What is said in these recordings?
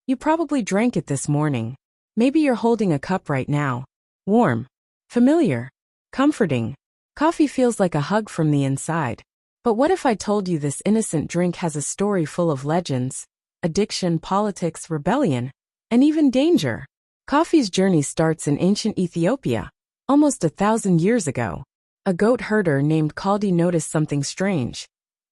You probably drank it this morning. Maybe you're holding a cup right now. Warm, familiar, comforting. Coffee feels like a hug from the inside. But what if I told you this innocent drink has a story full of legends, addiction, politics, rebellion, and even danger? Coffee's journey starts in ancient Ethiopia, almost 1,000 years ago. A goat herder named Kaldi noticed something strange.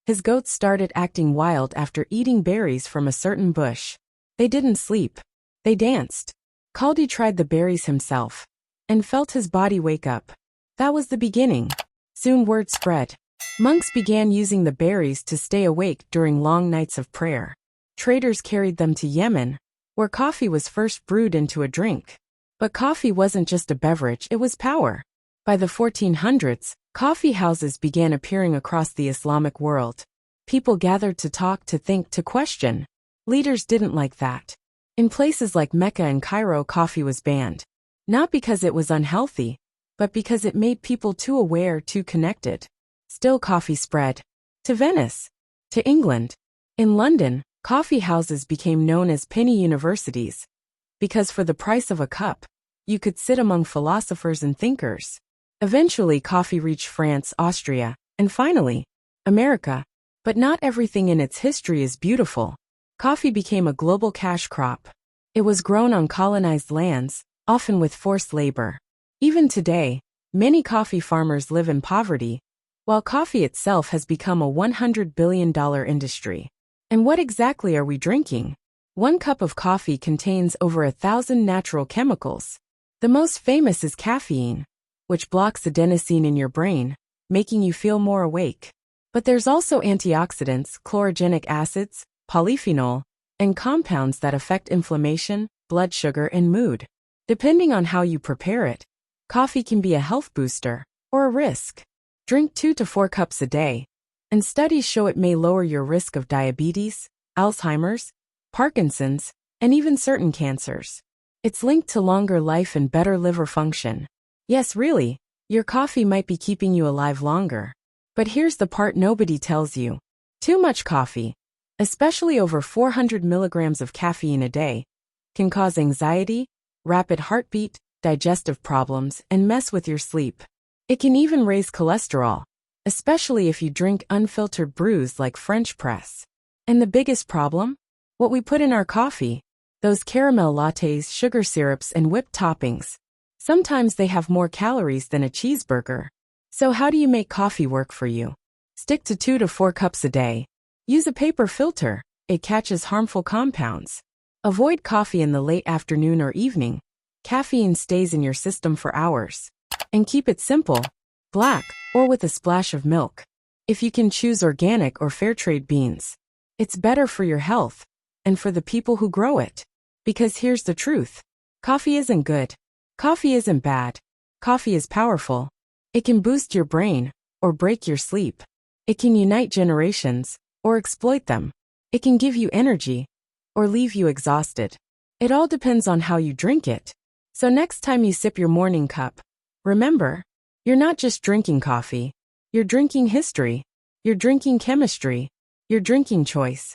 His goats started acting wild after eating berries from a certain bush. They didn't sleep. They danced. Kaldi tried the berries himself and felt his body wake up. That was the beginning. Soon word spread. Monks began using the berries to stay awake during long nights of prayer. Traders carried them to Yemen, where coffee was first brewed into a drink. But coffee wasn't just a beverage, it was power. By the 1400s, coffee houses began appearing across the Islamic world. People gathered to talk, to think, to question. Leaders didn't like that. In places like Mecca and Cairo, coffee was banned. Not because it was unhealthy, but because it made people too aware, too connected. Still, coffee spread to Venice, to England. In London, coffee houses became known as penny universities, because for the price of a cup, you could sit among philosophers and thinkers. Eventually, coffee reached France, Austria, and finally, America. But not everything in its history is beautiful. Coffee became a global cash crop. It was grown on colonized lands, often with forced labor. Even today, many coffee farmers live in poverty, while coffee itself has become a $100 billion industry. And what exactly are we drinking? One cup of coffee contains over 1,000 natural chemicals. The most famous is caffeine, which blocks adenosine in your brain, making you feel more awake. But there's also antioxidants, chlorogenic acids, polyphenol, and compounds that affect inflammation, blood sugar, and mood. Depending on how you prepare it, coffee can be a health booster or a risk. Drink 2 to 4 cups a day, and studies show it may lower your risk of diabetes, Alzheimer's, Parkinson's, and even certain cancers. It's linked to longer life and better liver function. Yes, really, your coffee might be keeping you alive longer. But here's the part nobody tells you. Too much coffee, especially over 400 milligrams of caffeine a day, can cause anxiety, rapid heartbeat, digestive problems, and mess with your sleep. It can even raise cholesterol, especially if you drink unfiltered brews like French press. And the biggest problem? What we put in our coffee. Those caramel lattes, sugar syrups, and whipped toppings. Sometimes they have more calories than a cheeseburger. So how do you make coffee work for you? Stick to 2 to 4 cups a day. Use a paper filter. It catches harmful compounds. Avoid coffee in the late afternoon or evening. Caffeine stays in your system for hours. And keep it simple, black, or with a splash of milk. If you can choose organic or fair trade beans, it's better for your health and for the people who grow it. Because here's the truth. Coffee isn't good. Coffee isn't bad. Coffee is powerful. It can boost your brain or break your sleep. It can unite generations or exploit them. It can give you energy or leave you exhausted. It all depends on how you drink it. So next time you sip your morning cup, remember, you're not just drinking coffee. You're drinking history. You're drinking chemistry. You're drinking choice.